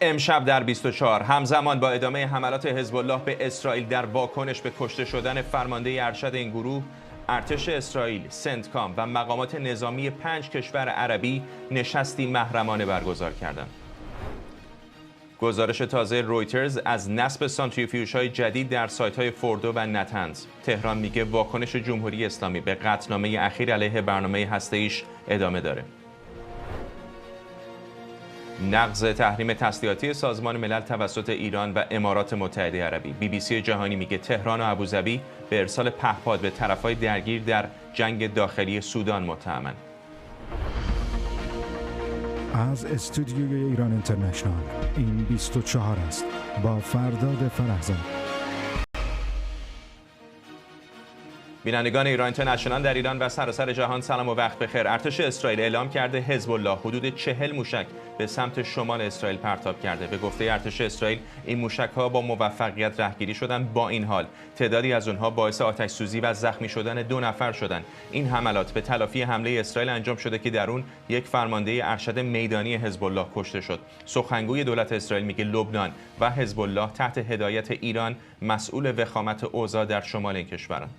امشب در 24 همزمان با ادامه حملات حزب الله به اسرائیل در واکنش به کشته شدن فرمانده ارشد این گروه، ارتش اسرائیل، سنتکام و مقامات نظامی 5 کشور عربی نشستی محرمانه برگزار کردند. گزارش تازه رویترز از نصب سانتریفیوژهای جدید در سایت‌های فوردو و نتنز. تهران میگه واکنش جمهوری اسلامی به قطعنامه اخیر علیه برنامه هسته‌ایش ادامه داره. نقض تحریم تسلیحاتی سازمان ملل توسط ایران و امارات متحده عربی. BBC جهانی میگه تهران و ابوظبی به ارسال پهپاد به طرفهای درگیر در جنگ داخلی سودان متهمند. از استودیوی ایران اینترنشنال این 24 است با فرداد فرهزاد. بینندگان ایران اینترنشنال در ایران و سراسر جهان سلام و وقت بخیر. ارتش اسرائیل اعلام کرده حزب الله حدود 40 موشک به سمت شمال اسرائیل پرتاب کرده. به گفته ارتش اسرائیل این موشک‌ها با موفقیت رهگیری شدند. با این حال تعدادی از آنها باعث آتش سوزی و زخمی شدن 2 نفر شدند. این حملات به تلافی حمله اسرائیل انجام شده که در اون یک فرمانده ارشد میدانی حزب الله کشته شد. سخنگوی دولت اسرائیل میگه لبنان و حزب الله تحت هدایت ایران مسئول وخامت اوضاع در شمال این کشورند.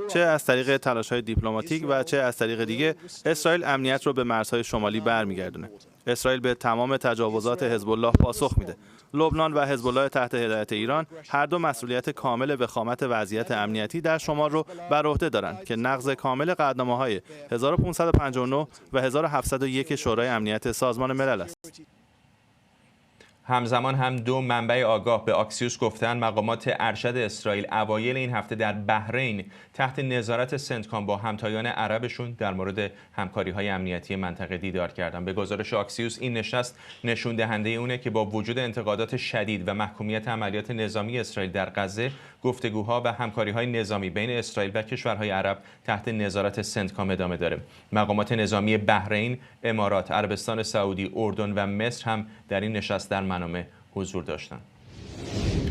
چه از طریق تلاش‌های دیپلماتیک و چه از طریق دیگه، اسرائیل امنیت رو به مرزهای شمالی برمیگردونه. اسرائیل به تمام تجاوزات حزب الله پاسخ میده. لبنان و حزب الله تحت هدایت ایران هر دو مسئولیت کامل وخامت وضعیت امنیتی در شمال رو بر عهده دارند که نقض کامل قطعنامه‌های 1559 و 1701 شورای امنیت سازمان ملل است. همزمان هم 2 منبع آگاه به آکسیوس گفتن مقامات ارشد اسرائیل اوایل این هفته در بحرین تحت نظارت سنتکام با همتایان عربشون در مورد همکاری‌های امنیتی منطقه دیدار کردن. به گزارش آکسیوس این نشست نشون دهنده اونه که با وجود انتقادات شدید و محکومیت عملیات نظامی اسرائیل در غزه، گفتگوها و همکاری‌های نظامی بین اسرائیل و کشورهای عرب تحت نظارت سنتکام ادامه داره. مقامات نظامی بحرین، امارات، عربستان سعودی، اردن و مصر هم در این نشست در منامه حضور داشتند.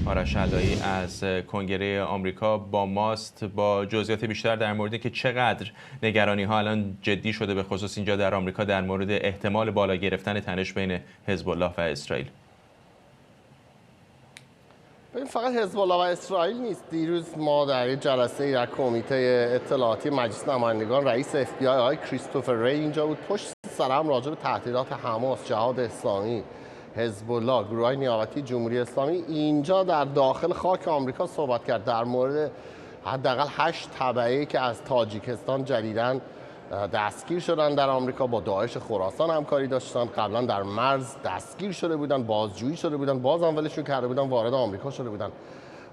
آرش علایی از کنگره آمریکا با ماست با جزئیات بیشتر در مورد که چقدر نگرانی ها الان جدی شده به خصوص اینجا در آمریکا در مورد احتمال بالا گرفتن تنش بین حزب الله و اسرائیل. ببین فقط حزب الله و اسرائیل نیست. دیروز ما در یک جلسه در کمیته اطلاعاتی مجلس نمایندگان رئیس FBI آقای کریستوفر ری اینجا بود. پشت سر هم راجع به تهدیدات حماس، جهاد اسلامی، حزب الله، گروه‌های نیابتی جمهوری اسلامی اینجا در داخل خاک آمریکا صحبت کرد در مورد حداقل 8 تبعه‌ای که از تاجیکستان جدیداً دستگیر شدن در آمریکا، با داعش خراسان همکاری داشتن، قبلا در مرز دستگیر شده بودن، بازجویی شده بودن، باز هم ولشون کرده بودن، وارد آمریکا شده بودن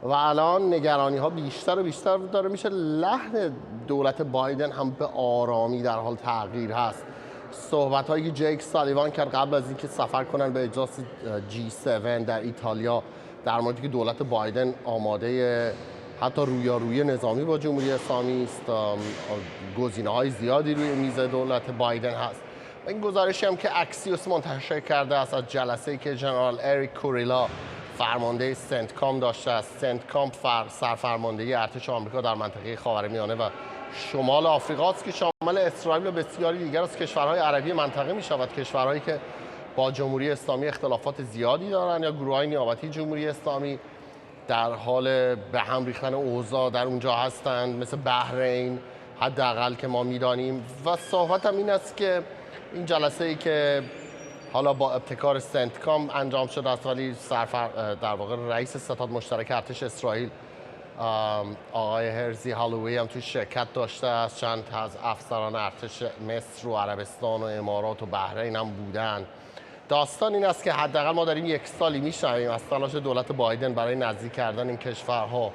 و الان نگرانی ها بیشتر و بیشتر داره میشه. لحن دولت بایدن هم به آرامی در حال تغییر هست. صحبت هایی که جیک سالیوان کرد قبل از اینکه سفر کنن به اجلاس G7 در ایتالیا در موردی که دولت بایدن آماده حتی رویارویی نظامی با جمهوری اسلامی است، گزینه‌های زیادی روی میز دولت بایدن هست. و این گزارشی هم که اکسیوس منتشر کرده است از جلسه‌ای که جنرال اریک کوریلا فرمانده سنتکام داشته است. سنتکام سرفرماندهی ارتش آمریکا در منطقه خاورمیانه و شمال آفریقا است که شامل اسرائیل و بسیاری دیگر از کشورهای عربی منطقه می‌شود، کشورهایی که با جمهوری اسلامی اختلافات زیادی دارند یا گروه‌های نیابتی جمهوری اسلامی در حال به هم ریختن اوضاع در اونجا هستند، مثل بحرین حداقل که ما می‌دانیم. و صحبت هم این است که این جلسه‌ای که حالا با ابتکار سنتکام انجام شده است ولی در واقع رئیس ستاد مشترک ارتش اسرائیل آقای هرزی هالووی هم توی شرکت داشته است. چند از افسران ارتش مصر و عربستان و امارات و بحرین هم بودن. داستان این است که حداقل ما داریم 1 سالی میشنویم از تلاش دولت بایدن برای نزدیک کردن این کشورها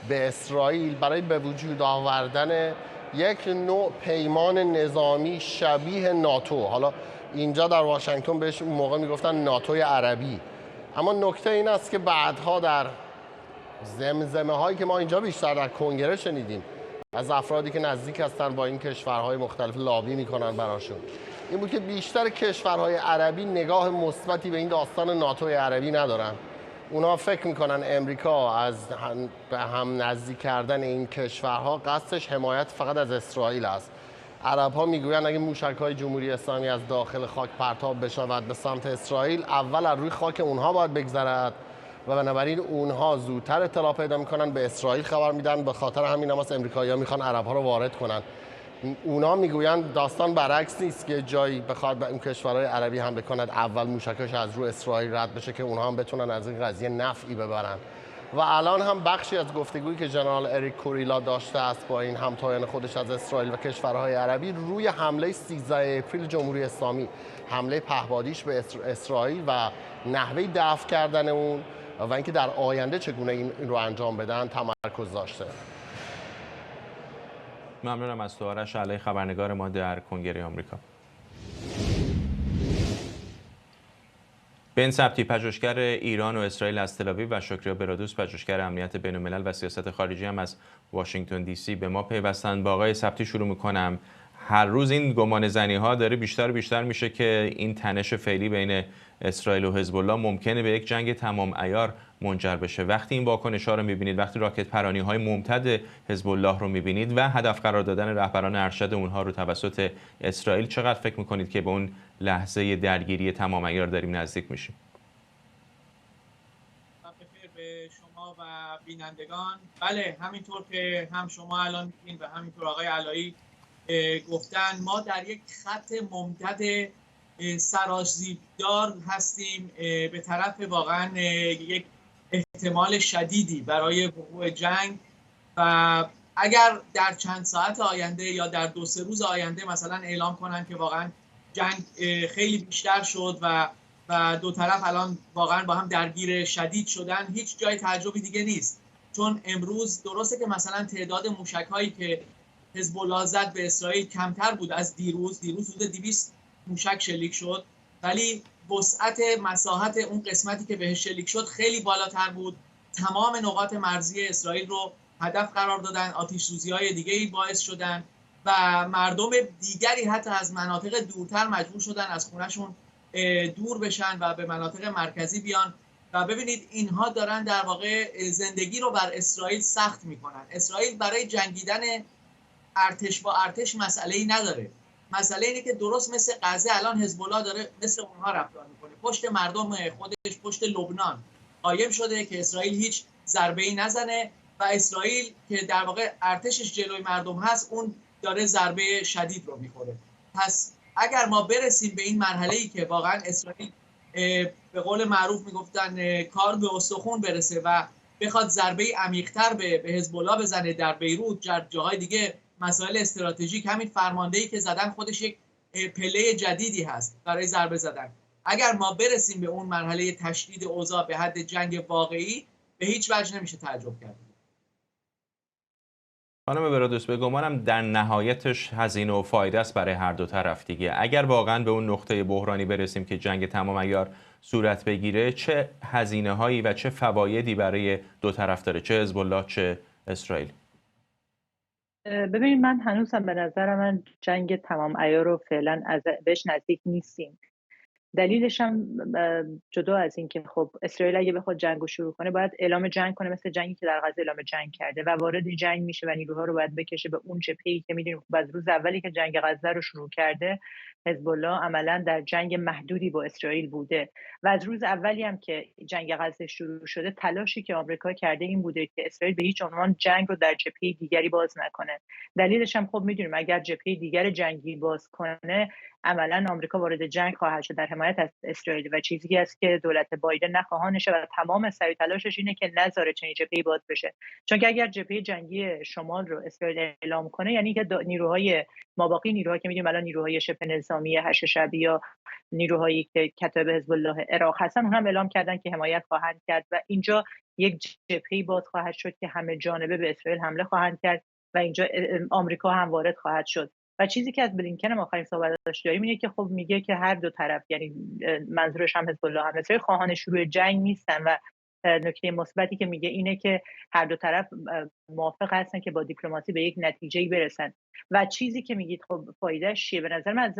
به اسرائیل، برای به وجود آوردن یک نوع پیمان نظامی شبیه ناتو. حالا اینجا در واشنگتن بهش اون موقع میگفتن ناتوی عربی، اما نکته این است که بعدها در زمزمه هایی که ما اینجا بیشتر در کنگره شنیدیم از افرادی که نزدیک هستن با این کشورهای مختلف لابی میکنن براشون، این بود که بیشتر کشورهای عربی نگاه مثبتی به این داستان ناتوی عربی ندارن. اونا فکر میکنن امریکا از به هم نزدیک کردن این کشورها قصدش حمایت فقط از اسرائیل است. عرب‌ها میگویند اگه موشک‌های جمهوری اسلامی از داخل خاک پرتاب بشود به سمت اسرائیل، اول از روی خاک اونها باید بگذرد و بنابراین اونها زودتر اطلاع پیدا میکنن، به اسرائیل خبر میدن. به خاطر همین هم امریکایی‌ها میخوان عرب‌ها رو وارد کنن. اونا میگویند داستان برعکس نیست که جایی بخواد به اون کشورهای عربی حمله کند اول موشکش از رو اسرائیل رد بشه که اونها هم بتونن از این قضیه نفعی ببرن. و الان هم بخشی از گفتگویی که جنرال اریک کوریلا داشته است با این همتایان خودش از اسرائیل و کشورهای عربی روی حمله 13 اپریل جمهوری اسلامی، حمله پهپادیش به اسرائیل و نحوه دفع کردن اون و اینکه در آینده چگونه این رو انجام بدن تمرکز داشته. ممنونم از تو آرش علی، خبرنگار ما در کنگره آمریکا. بن سبتی، پژوهشگر ایران و اسرائیل از تل‌آویو، و شکریا برادوس، پژوهشگر امنیت بین‌الملل و سیاست خارجی هم از واشنگتن دی سی به ما پیوستند. با آقای سبتی شروع می‌کنم. هر روز این گمانه‌زنی‌ها داره بیشتر و بیشتر میشه که این تنش فعلی بین اسرائیل و حزب الله ممکنه به یک جنگ تمام عیار منجر بشه. وقتی این واکنش‌ها رو می‌بینید، وقتی راکت پرانی‌های ممتد حزب الله رو می‌بینید و هدف قرار دادن رهبران ارشد اونها رو توسط اسرائیل، چقدر فکر می‌کنید که به اون لحظه درگیری تمام عیار داریم نزدیک میشیم؟ بخیر به شما و بینندگان. بله، همینطور که هم شما الان می‌بینید و همینطور آقای علایی گفتن، ما در یک خط ممتد سرازیردار هستیم به طرف واقعا یک احتمال شدیدی برای وقوع جنگ. و اگر در چند ساعت آینده یا در 2-3 روز آینده مثلا اعلام کنن که واقعا جنگ خیلی بیشتر شد و دو طرف الان واقعا با هم درگیر شدید شدن، هیچ جای تعجبی دیگه نیست. چون امروز درسته که مثلا تعداد موشک‌هایی که حزب الله زد به اسرائیل کمتر بود از دیروز حدود 200 موشک شلیک شد، ولی وسعت مساحت اون قسمتی که بهش شلیک شد خیلی بالاتر بود. تمام نقاط مرزی اسرائیل رو هدف قرار دادن، آتش سوزی‌های دیگه‌ای باعث شدن و مردم دیگری حتی از مناطق دورتر مجبور شدن از خونه‌شون دور بشن و به مناطق مرکزی بیان. و ببینید اینها دارن در واقع زندگی رو بر اسرائیل سخت میکنن. اسرائیل برای جنگیدن ارتش با ارتش مسئله‌ای نداره. مسئله اینه که درست مثل غزه الان حزب الله داره مثل اونها رفتار میکنه. پشت مردم خودش، پشت لبنان قایم شده که اسرائیل هیچ ضربه‌ای نزنه و اسرائیل که در واقع ارتشش جلوی مردم هست، اون داره ضربه شدید رو میخوره. پس اگر ما برسیم به این مرحله‌ای که واقعا اسرائیل به قول معروف میگفتن کار به استخون برسه و بخواد ضربه عمیق‌تر به حزب الله بزنه در بیروت، در جاهای دیگه مسائل استراتژیک، همین فرماندهی که زدن خودش یک پله جدیدی هست برای ضربه زدن. اگر ما برسیم به اون مرحله تشدید اوضاع به حد جنگ واقعی، به هیچ وجه نمیشه تعجب کرد. خانم برادوس، به گمانم در نهایتش هزینه و فایده است برای هر دو طرف دیگه. اگر واقعا به اون نقطه بحرانی برسیم که جنگ تمام عیار صورت بگیره، چه هزینه هایی و چه فوایدی برای دو طرف داره، چه حزب الله چه اسرائیل؟ ببینید، من هنوزم به نظر من جنگ تمام عیار رو فعلا بهش نزدیک نیستیم. دلیلش هم جدا از این که خب اسرائیل اگه بخواد جنگو شروع کنه باید اعلام جنگ کنه، مثل جنگی که در غزه اعلام جنگ کرده و وارد جنگ میشه و نیروها رو باید بکشه به اون جبهه‌ای که میدونیم از روز اولی که جنگ غزه رو شروع کرده حزب الله عملاً در جنگ محدودی با اسرائیل بوده و از روز اولی هم که جنگ غزه شروع شده تلاشی که آمریکا کرده این بوده که اسرائیل به هیچ عنوان جنگ رو در جبهه دیگری باز نکنه. دلیلش هم خب میدونیم اگر جبهه دیگر جنگی باز کنه عملاً آمریکا وارد جنگ خواهد شد در حمایت از اسرائیل و چیزی است که دولت بایدن نخواهانشه و تمام سعی تلاشش اینه که نذاره چنین جبهه‌ای باز بشه. چون که اگر جبهه جنگی شمال رو اسرائیل اعلام کنه یعنی که نیروهای ماباقی، نیروهایی که می‌دونیم الان نیروهای شبه نظامی هشت شعبی یا نیروهایی که کتایب حزب الله عراق هستن اونها هم اعلام کردن که حمایت خواهند کرد و اینجا یک جبهه‌ای باز خواهد شد که همه جانبه به اسرائیل حمله خواهند کرد و اینجا آمریکا هم وارد خواهد شد. و چیزی که از بلینکن هم آخرین صحبتش داریم اینه که خب میگه که هر دو طرف، یعنی منظورش هم حزب الله هم اسرائیل، خواهان شروع جنگ نیستن و نکته مثبتی که میگه اینه که هر دو طرف موافق هستن که با دیپلماسی به یک نتیجه‌ای برسن. و چیزی که میگید خب فایدهش چیه؟ به نظر من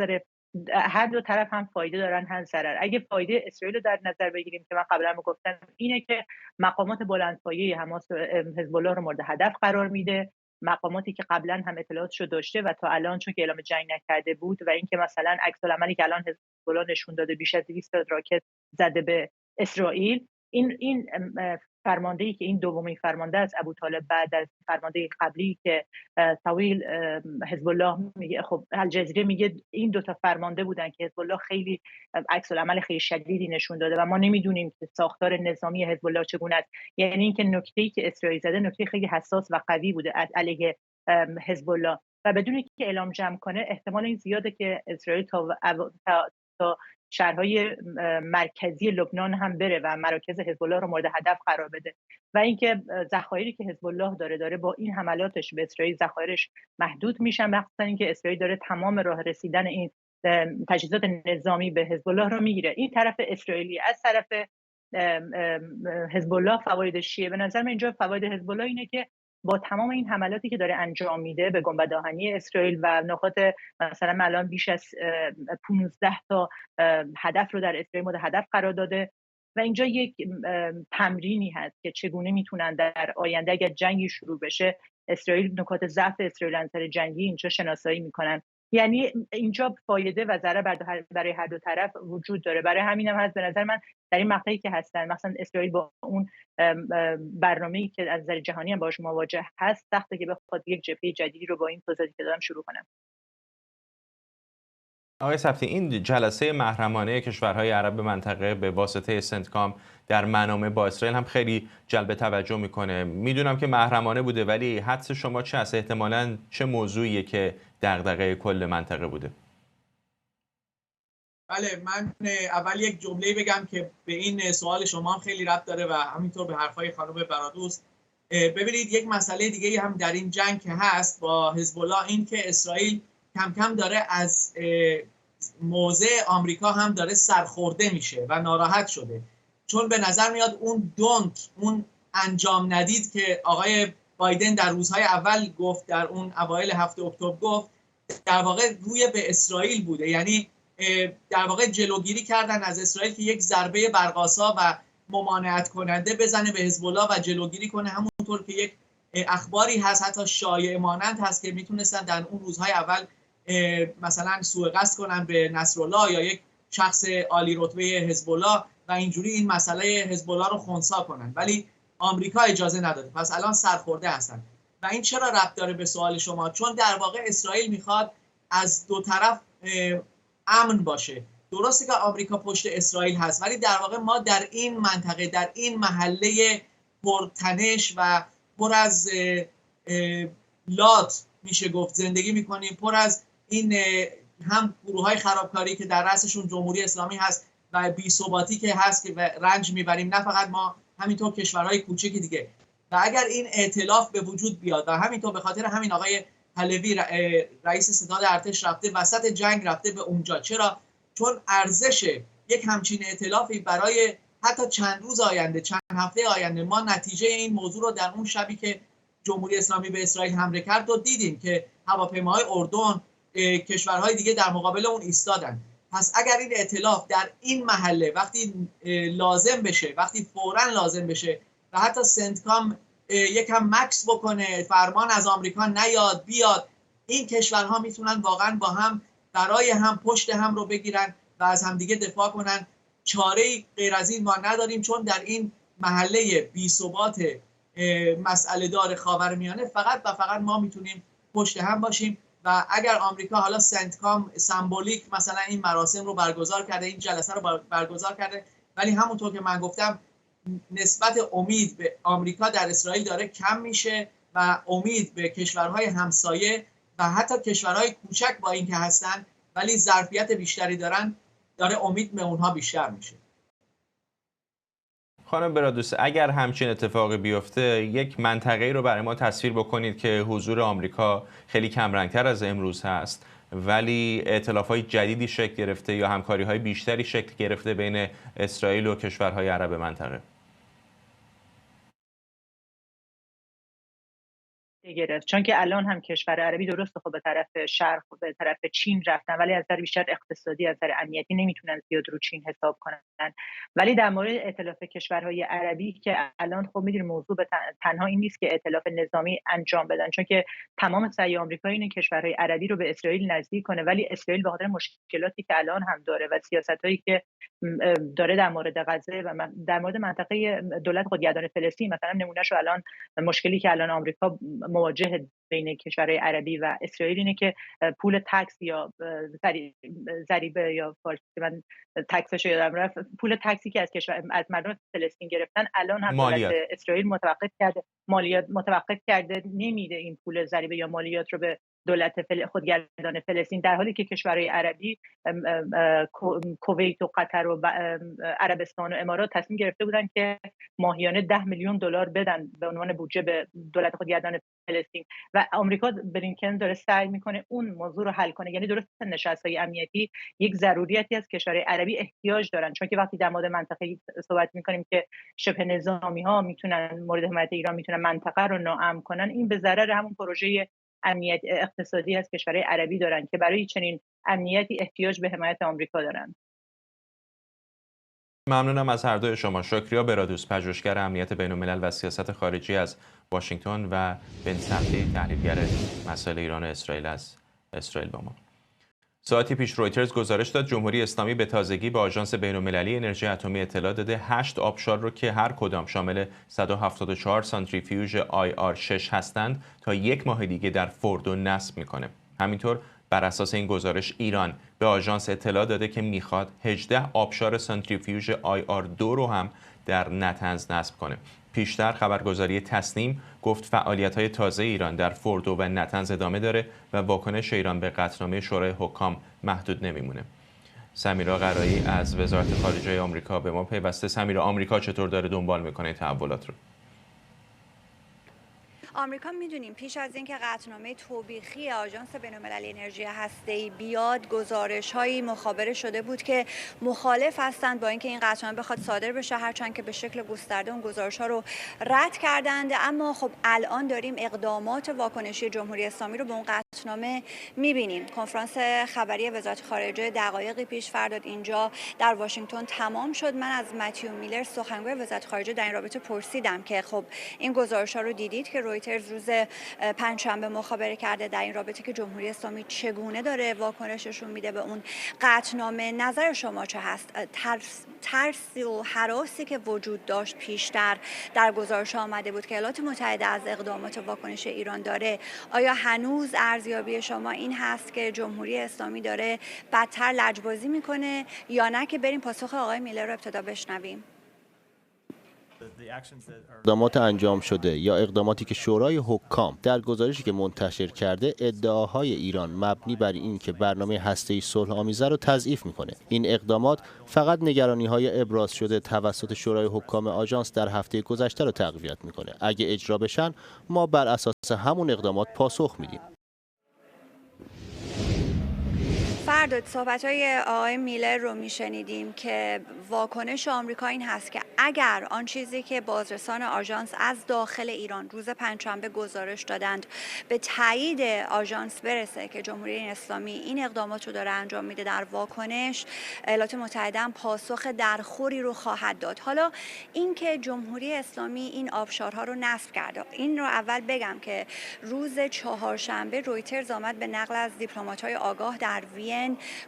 هر دو طرف هم فایده دارن هم ضرر. اگه فایده اسرائیل رو در نظر بگیریم که من قبلا گفتم اینه که مقامات بلندپایه حماس و حزب الله رو مورد هدف قرار میده مقاماتی که قبلا هم اطلاعاتشو داشته و تا الان چون که اعلام جنگ نکرده بود و اینکه مثلا عکس العملی که الان حزب الله نشون داده بیش از 200 راکت زده به اسرائیل، این فرماندهی که این دومین فرمانده از ابوطالب بعد از فرمانده قبلی که طویل حزب الله میگه، خب الجزیره میگه این دو تا فرمانده بودن که حزب الله خیلی عکس العمل خیلی شدیدی نشون داده و ما نمیدونیم که ساختار نظامی حزب الله چگونه است. یعنی اینکه نکته‌ای که اسرائیل زده نکته خیلی حساس و قوی بوده علیه حزب الله و بدون اینکه اعلام جمع کنه احتمال این زیاده که اسرائیل تا شهرهای مرکزی لبنان هم بره و مراکز حزب الله رو مورد هدف قرار بده و اینکه ذخایری که حزب الله داره با این حملاتش به اسرائیل ذخایرش محدود میشن، مخصوصا اینکه اسرائیل داره تمام راه رسیدن این تجهیزات نظامی به حزب الله رو میگیره. این طرف اسرائیلی. از طرف حزب الله فوایدش چیه؟ به نظر من اینجا فواید حزب الله اینه که با تمام این حملاتی که داره انجام میده به گنبد آهنی اسرائیل و نقاط مثلا الان بیش از 15 تا هدف رو در اسرائیل مورد هدف قرار داده و اینجا یک تمرینی هست که چگونه میتونن در آینده اگر جنگی شروع بشه اسرائیل، نکات ضعف اسرائیل از نظر جنگی اینجا شناسایی میکنن. یعنی اینجا فایده و ضرر برای هر دو طرف وجود داره. برای همینم هست به نظر من در این مقطعی که هستن مثلا اسرائیل با اون برنامه‌ای که از نظر جهانی هم باهاش مواجه هست سخته که بخواد یک جبهه جدیدی رو با این توضیحاتی که دادم شروع کنه. آقای سبتی، این جلسه محرمانه کشورهای عرب منطقه به واسطه سنتکام در منامه با اسرائیل هم خیلی جلب توجه میکنه. میدونم که محرمانه بوده ولی حدس شما چه است؟ احتمالاً چه موضوعیه که دغدغه کل منطقه بوده؟ بله، من اول یک جمله بگم که به این سوال شما هم خیلی ربط داره و همینطور به حرفای خانم برادوست. ببینید یک مسئله دیگه هم در این جنگ که هست با حزب الله این که اسرائیل کم کم داره از موضع آمریکا هم داره سرخورده میشه و ناراحت شده، چون به نظر میاد اون انجام ندید که آقای بایدن در روزهای اول گفت، در اون اوایل هفته اکتبر گفت، در واقع روی به اسرائیل بوده. یعنی در واقع جلوگیری کردن از اسرائیل که یک ضربه برق‌آسا و ممانعت کننده بزنه به حزب الله و جلوگیری کنه، همونطور که یک اخباری هست حتی شایعه مانند هست که میتونستن در اون روزهای اول مثلا سوء قصد کنن به نصرالله یا یک شخص عالی رتبه حزب الله و اینجوری این مسئله حزب الله رو خنثی کنن، ولی آمریکا اجازه نداده. پس الان سرخورده هستن. و این چرا ربط داره به سوال شما؟ چون در واقع اسرائیل میخواد از دو طرف امن باشه. درسته که آمریکا پشت اسرائیل هست ولی در واقع ما در این منطقه، در این محله پرتنش و پر از لات میشه گفت زندگی میکنیم، پر از این هم گروه‌های خرابکاری که در رأسشون جمهوری اسلامی هست و بی‌ثباتی که هست که رنج میبریم، نه فقط ما، همینطور کشورهای کوچک دیگه. و اگر این ائتلاف به وجود بیاد و همینطور به خاطر همین آقای حلوی رئیس ستاد ارتش رفته وسط جنگ، رفته به اونجا. چرا؟ چون ارزش یک همچین ائتلافی برای حتی چند روز آینده، چند هفته آینده، ما نتیجه این موضوع رو در اون شبی که جمهوری اسلامی به اسرائیل حمله کرد و دیدیم که هواپیماهای اردن، کشورهای دیگه در مقابل اون ایستادن. پس اگر این ائتلاف در این محله وقتی لازم بشه، وقتی فوراً لازم بشه و حتی سنتکام یکم مکس بکنه، فرمان از آمریکا نیاد بیاد، این کشورها میتونن واقعا با هم برای هم پشت هم رو بگیرن و از همدیگه دفاع کنن. چاره‌ای غیر از این ما نداریم، چون در این محله بی‌ثبات مسئله دار خاورمیانه فقط و فقط ما میتونیم پشت هم باشیم. و اگر آمریکا حالا سنتکام سمبولیک مثلا این مراسم رو برگزار کرده، این جلسه رو برگزار کرده، ولی همونطور که من گفتم نسبت امید به آمریکا در اسرائیل داره کم میشه و امید به کشورهای همسایه و حتی کشورهای کوچک با این که هستن ولی ظرفیت بیشتری دارن، داره امید به اونها بیشتر میشه. خانم برادوست، اگر همچین اتفاقی بیفته یک منطقه‌ای رو برای ما تصویر بکنید که حضور آمریکا خیلی کمرنگتر از امروز هست ولی ائتلاف‌های جدیدی شکل گرفته یا همکاری‌های بیشتری شکل گرفته بین اسرائیل و کشورهای عرب منطقه. گرفت، چون که الان هم کشور عربی درسته خب به طرف شرق و به طرف چین رفتن، ولی از نظر بیشتر اقتصادی، از نظر امنیتی نمیتونن زیاد رو چین حساب کنن. ولی در مورد ائتلاف کشورهای عربی که الان خب میدونید موضوع به تنها این نیست که ائتلاف نظامی انجام بدن، چون که تمام سعی آمریکا اینه کشورهای عربی رو به اسرائیل نزدیک کنه، ولی اسرائیل به خاطر مشکلاتی که الان هم داره و سیاستایی که داره در مورد غزه و در مورد منطقه دولت خودگردان فلسطین، مثلا نمونهشو الان مشکلی که الان آمریکا مواجه بین کشورهای عربی و اسرائیل اینه که پول تکس یا ضریبه یا فارسی من تکسش یادم رفت، پول تکسی که از مردم فلسطین گرفتن الان هم دولت اسرائیل متوقف کرده نمیده این پول ضریبه یا مالیات رو به دولت خودگردان فلسطین، در حالی که کشورهای عربی کویت و قطر و عربستان و امارات تصمیم گرفته بودن که ماهیانه $10 میلیون بدن به عنوان بودجه به دولت خودگردان فلسطین و آمریکا بلینکن داره سعی میکنه اون موضوع رو حل کنه. یعنی درست نشست‌های امنیتی یک ضروریاتی از کشورهای عربی احتیاج دارن، چون که وقتی در مورد منطقه صحبت میکنیم که شبه نظامی ها میتونن مورد حمایت ایران میتونن منطقه رو ناامن کنن، این به ضرر همون پروژه امنیت اقتصادی از کشورهای عربی دارن که برای چنین امنیتی احتیاج به حمایت آمریکا دارن. ممنونم از هر دوی شما. شکریا برادوس، پژوهشگر امنیت بین‌الملل و سیاست خارجی از واشنگتن و بن صفی، تحلیلگر مسائل ایران و اسرائیل از اسرائیل با ما. ساعتی پیش رویترز گزارش داد جمهوری اسلامی به تازگی به آژانس بین‌المللی انرژی اتمی اطلاع داده 8 آبشار رو که هر کدام شامل 174 سانتریفیوژ IR6 هستند تا 1 ماه دیگه در فوردو نصب میکنه. همینطور بر اساس این گزارش ایران به آژانس اطلاع داده که میخواد 18 آبشار سانتریفیوژ IR2 رو هم در نتنز نصب کنه. پیشتر خبرگزاری تسنیم گفت فعالیت‌های تازه ایران در فوردو و نتنز ادامه داره و واکنش ایران به قطعنامه شورای حکام محدود نمیمونه. سمیرا قرایی از وزارت خارجه آمریکا به ما پیوسته. سمیرا، آمریکا چطور داره دنبال میکنه تحولات رو؟ آمریکا میدونیم پیش از اینکه قطعنامه توبیخی آژانس بین‌المللی انرژی هسته‌ای بیاد، گزارش‌هایی مخابره شده بود که مخالف هستند با اینکه این قطعنامه بخواد صادر بشه، هرچند که به شکل گسترده اون گزارش‌ها رو رد کردند. اما خب الان داریم اقدامات واکنشی جمهوری اسلامی رو به اون قطعنامه می‌بینیم. کنفرانس خبری وزارت خارجه دقایقی پیش فرداد اینجا در واشنگتن تمام شد. من از متیو میلر سخنگوی وزارت خارجه در این رابطه پرسیدم که خب این گزارش‌ها رو دیدید که رویترز روز پنجشنبه مخابره کرده در این رابطه که جمهوری اسلامی چگونه داره واکنششون میده به اون قطعنامه. نظر شما چه هست؟ ترسی و هراسی که وجود داشت پیشتر در گزارش آمده بود که ایالات متحده از اقدامات واکنش ایران داره، آیا هنوز ارزیابی شما این هست که جمهوری اسلامی داره بدتر لجبازی میکنه یا نه؟ که بریم پاسخ آقای میلر رو ابتدا بشنویم. اقدامات انجام شده یا اقداماتی که شورای حکام در گزارشی که منتشر کرده ادعاهای ایران مبنی بر این که برنامه هسته‌ای صلح‌آمیزه رو تضعیف میکنه. این اقدامات فقط نگرانی‌های ابراز شده توسط شورای حکام آژانس در هفته گذشته رو تقویت میکنه. اگه اجرا بشن ما بر اساس همون اقدامات پاسخ میدیم. فرداد صحبت‌های آقای میلر رو میشنیدیم که واکنش آمریکا این هست که اگر آن چیزی که بازرسان آژانس از داخل ایران روز پنجشنبه گزارش دادند به تایید آژانس برسه که جمهوری اسلامی این اقدامات رو داره انجام میده، در واکنش ایالات متحده هم پاسخ درخوری رو خواهد داد. حالا اینکه جمهوری اسلامی این آبشارها رو نصب کرده، این رو اول بگم که روز چهارشنبه رویترز آمد به نقل از دیپلمات‌های آگاه در وین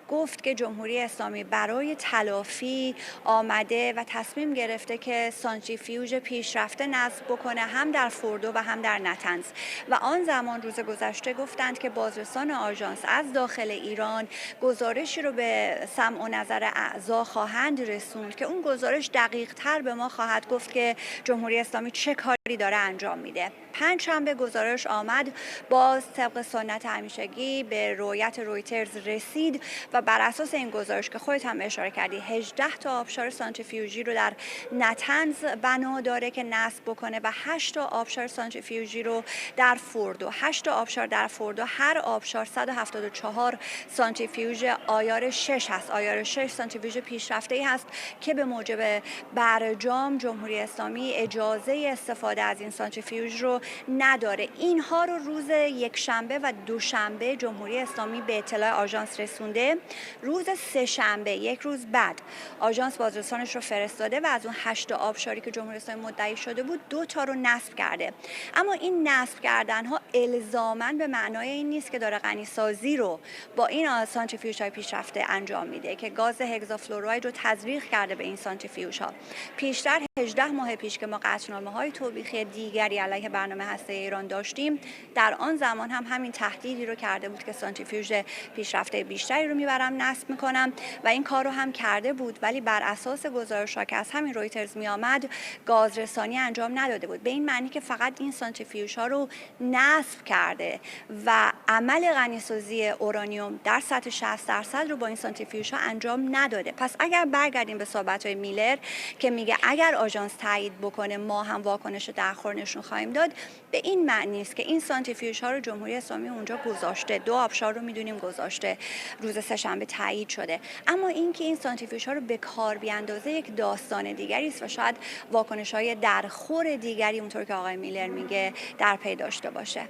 گفت که جمهوری اسلامی برای تلافی آمده و تصمیم گرفته که سانتریفیوژ پیشرفته نصب بکنه هم در فوردو و هم در نتنز. و آن زمان روز گذشته گفتند که بازرسان آژانس از داخل ایران گزارشی رو به سمع و نظر اعضا خواهند رسوند که اون گزارش دقیق تر به ما خواهد گفت که جمهوری اسلامی چه کاری داره انجام میده. پنجشنبه گزارش آمد، باز طبق سنت همیشگی به رویت رویترز رسید و بر اساس این گزارش که خودت هم اشاره کردی 18 تا آبشار سانتریفیوژی رو در نتنز بنا داره که نصب بکنه و 8 تا آبشار سانتریفیوژی رو در فوردو. 8 تا آبشار در فوردو، هر آبشار 174 سانتریفیوژ آیار 6 هست. آیار 6 سانتریفیوژ پیشرفته‌ای هست که به موجب برجام جمهوری اسلامی اجازه استفاده استفاده از این سانتریفیوژ رو نداره. اینها رو روز یکشنبه و دوشنبه جمهوری اسلامی به اطلاع آژانس رسونده. روز سه‌شنبه یک روز بعد آژانس بازرسانش رو فرستاده و از اون 8 آبشاری که جمهوری اسلامی مدعی شده بود 2 تا رو نصب کرده. اما این نصب کردن ها الزاماً به معنای این نیست که داره غنیسازی رو با این سانتریفیوژ های پیشرفته انجام میده که گاز هگزافلوراید رو تزریق کرده به این سانتریفیوژ ها. پیشتر 18 ماه پیش که ما قطعنامه‌های توبیخی دیگری علیه برنامه هسته ایران داشتیم، در آن زمان هم همین تهدیدی رو کرده بود که سانتریفیوژ پیشرفته بیشتری رو میبرم نصب میکنم و این کار رو هم کرده بود، ولی بر اساس گزارش‌ها که از همین رویترز میآمد گازرسانی انجام نداده بود، به این معنی که فقط این سانتریفیوژها رو نصب کرده و عمل غنیسازی اورانیوم در سطح 60% رو با این سانتریفیوژها انجام نداده. پس اگر برگردیم به صحبت‌های میلر که میگه اگر آژانس تایید بکنه ما هم واکنش درخور نشون خواهیم داد، به این معنی است که این سانتریفیوژها رو جمهوری اسلامی اونجا گذاشته، 2 آبشار رو میدونیم گذاشته، روز سه‌شنبه تایید شده. اما اینکه این سانتریفیوژها رو به کار بیاندازه یک داستان دیگری است و شاید واکنش‌های درخور دیگری اونطور که آقای میلر میگه در پی داشته باشه.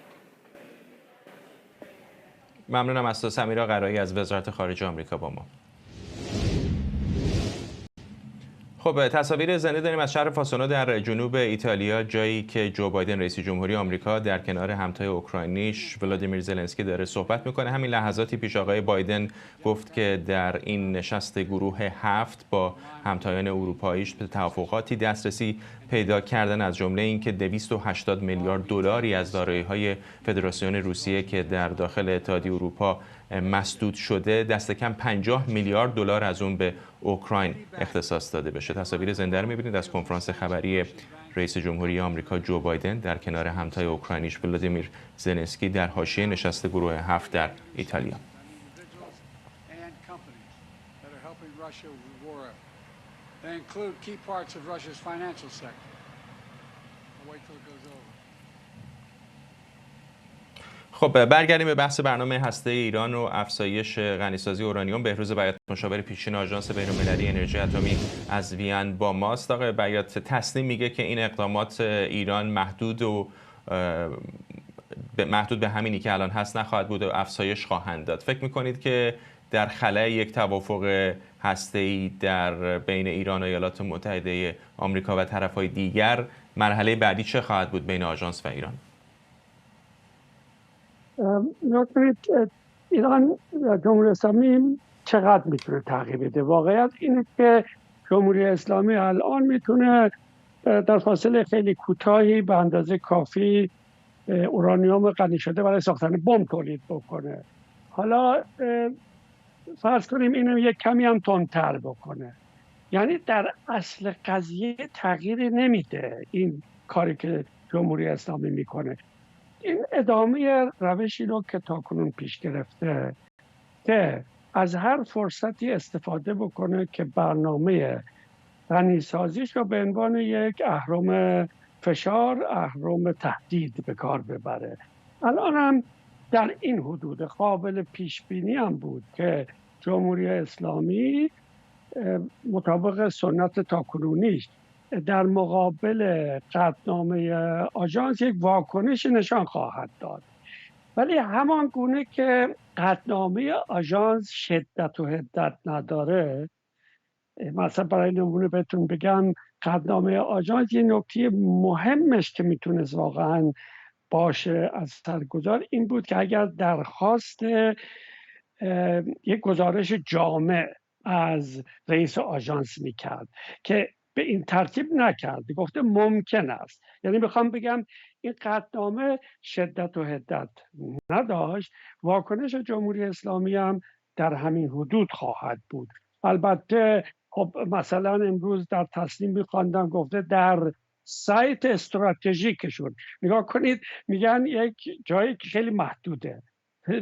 ممنونم از تو سمیرا قرایی از وزارت خارجه آمریکا با ما. خب تصاویر زنده داریم از شهر فاسونو در جنوب ایتالیا، جایی که جو بایدن رئیس جمهوری آمریکا در کنار همتای اوکراینیش ولادیمیر زلنسکی داره صحبت میکنه. همین لحظاتی پیش آقای بایدن گفت که در این نشست گروه 7 با همتایان اروپاییش به توافقاتی دسترسی پیدا کردن، از جمله اینکه 280 میلیارد دلاری از دارایی‌های فدراسیون روسیه که در داخل اتحادیه اروپا مسدود شده، دست کم 50 میلیارد دلار از اون به اوکراین اختصاص داده بشه. تصاویر زنده رو می‌بینید از کنفرانس خبری رئیس جمهوری آمریکا جو بایدن در کنار همتای اوکراینیش ولادیمیر زلنسکی در حاشیه نشست گروه 7 در ایتالیا. خب برگردیم به بحث برنامه هسته ایران و افزایش غنیسازی اورانیوم. بهروز بیات مشاور پیشین آژانس بین‌المللی انرژی اتمی از وین با ماست. آقای بیات، تصنیم میگه که این اقدامات ایران محدود به همینی که الان هست نخواهد بود و افزایش خواهند داد. فکر میکنید که در خلأ یک توافق هسته‌ای در بین ایران و ایالات متحده آمریکا و طرف‌های دیگر مرحله بعدی چه خواهد بود بین آژانس و ایران؟ ایران جمهوری اسلامی چقدر میتونه تغییر بده؟ واقعیت اینه که جمهوری اسلامی الان میتونه در فاصله خیلی کوتاهی به اندازه کافی اورانیوم غنی شده برای ساختن بمب تولید بکنه. حالا فرض کنیم اینو یک کمی هم تندتر بکنه. یعنی در اصل قضیه تغییری نمیده این کاری که جمهوری اسلامی میکنه. این ادامه روشی رو که تاکنون پیش گرفته که از هر فرصتی استفاده بکنه که برنامه غنیسازیش رو به عنوان یک اهرم فشار، اهرم تهدید به کار ببره. الان هم در این حدود قابل پیش بینی هم بود که جمهوری اسلامی مطابق سنت تاکنونیش در مقابل قطعنامه آژانس یک واکنش نشان خواهد داد. ولی همان گونه که قطعنامه آژانس شدت و حدت نداره، مثلا برای نمونه بهتون بگم قطعنامه آژانس یه نکته مهمش که میتونست واقعا باشه اثرگذار این بود که اگر درخواست یک گزارش جامع از رئیس آژانس میکرد که به این ترتیب نکرد، گفته ممکن است، یعنی میخوام بگم این قطعنامه شدت و حدت نداشت، واکنش جمهوری اسلامی هم در همین حدود خواهد بود. البته خب مثلا امروز در تصمیم میخواندم گفته در سایت استراتژیکشون، نگاه کنید میگن یک جایی که خیلی محدوده،